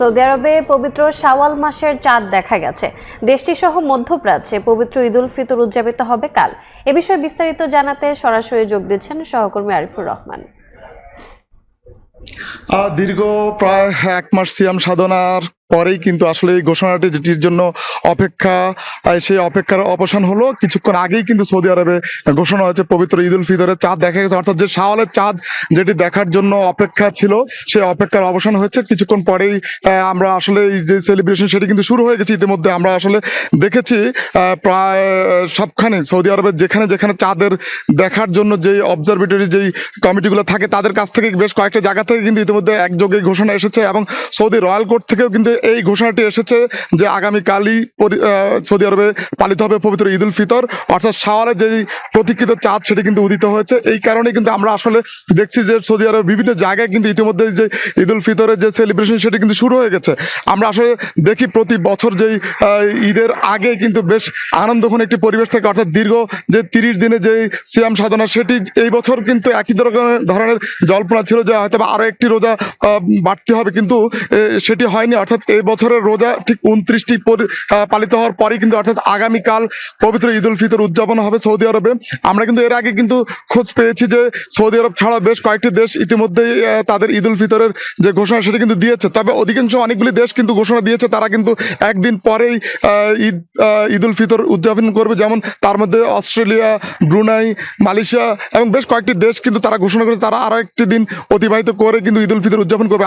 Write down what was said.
Saudi আরবে পবিত্র শাওয়াল মাসের চাঁদ দেখা গেছে। দেশটি সহ মধ্যপ্রাচ্যে পবিত্র ঈদ উল ফিতর উদযাপিত হবে কাল। এ বিষয়ে বিস্তারিত জানাতে সরাসরি যোগ দিচ্ছেন সহকর্মী আরিফুর রহমান। দীর্ঘ প্রায় 1 মাস সিয়াম সাধনার পরেই কিন্তু আসলে এই ঘোষণাটি যেটির জন্য অপেক্ষা, সেই অপেক্ষার অবসান হলো। কিছুক্ষণ আগেই কিন্তু সৌদি আরবে ঘোষণা হয়েছে পবিত্র ঈদ উল ফিতরের চাঁদ দেখা গেছে, অর্থাৎ যে শাওয়ালের চাঁদ যেটি দেখার জন্য অপেক্ষা ছিল সেই অপেক্ষার অবসান হয়েছে। কিছুক্ষণ পরেই আমরা আসলে এই যে সেলিব্রেশন সেটি কিন্তু শুরু হয়ে গেছে। ইতিমধ্যে আমরা আসলে দেখেছি প্রায় সবখানে সৌদি আরবের যেখানে যেখানে চাঁদের দেখার জন্য যেই অবজারভেটরি যেই কমিটিগুলো থাকে তাদের কাছ থেকে বেশ কয়েকটা জায়গা থেকে কিন্তু ইতিমধ্যে একযোগে ঘোষণা এসেছে, এবং সৌদি রয়্যাল কোর্ট থেকেও কিন্তু এই ঘোষণাটি এসেছে যে আগামীকালই সৌদি আরবে পালিত হবে পবিত্র ঈদ উল ফিতর, অর্থাৎ শাওয়ালের যেই প্রতীক্ষিত চাঁদ সেটি কিন্তু উদিত হয়েছে। এই কারণে কিন্তু আমরা আসলে দেখছি যে সৌদি আরবের বিভিন্ন জায়গায় কিন্তু ইতিমধ্যে যে ঈদ উল ফিতরের যে সেলিব্রেশন সেটি কিন্তু শুরু হয়ে গেছে। আমরা আসলে দেখি প্রতি বছর যেই ঈদের আগে কিন্তু বেশ আনন্দঘন একটি পরিবেশ থাকে, অর্থাৎ দীর্ঘ যে 30 দিনে যেই সিয়াম সাধনা সেটি এই বছর কিন্তু একই ধরনের জল্পনা ছিল যে হয়তো আরো একটি রোজা বাড়তে হবে, কিন্তু সেটি হয়নি। অর্থাৎ এই বছরের রোজা ঠিক 29টি পালিত হওয়ার পরেই কিন্তু অর্থাৎ আগামীকাল পবিত্র ঈদ উল ফিতর উদযাপন হবে সৌদি আরবে। আমরা কিন্তু এর আগে কিন্তু খোঁজ পেয়েছি যে সৌদি আরব ছাড়া বেশ কয়েকটি দেশ ইতিমধ্যেই তাদের ঈদ উল ফিতরের যে ঘোষণা সেটা কিন্তু দিয়েছে। তবে অধিকাংশ অনেকগুলি দেশ কিন্তু ঘোষণা দিয়েছে তারা কিন্তু একদিন পরেই ঈদ উল ফিতর উদযাপন করবে, যেমন তার মধ্যে অস্ট্রেলিয়া, ব্রুনাই, মালয়েশিয়া এবং বেশ কয়েকটি দেশ কিন্তু তারা ঘোষণা করেছে তারা আরো একটি দিন অতিবাহিত করে কিন্তু ঈদ উল ফিতর উদযাপন করবে।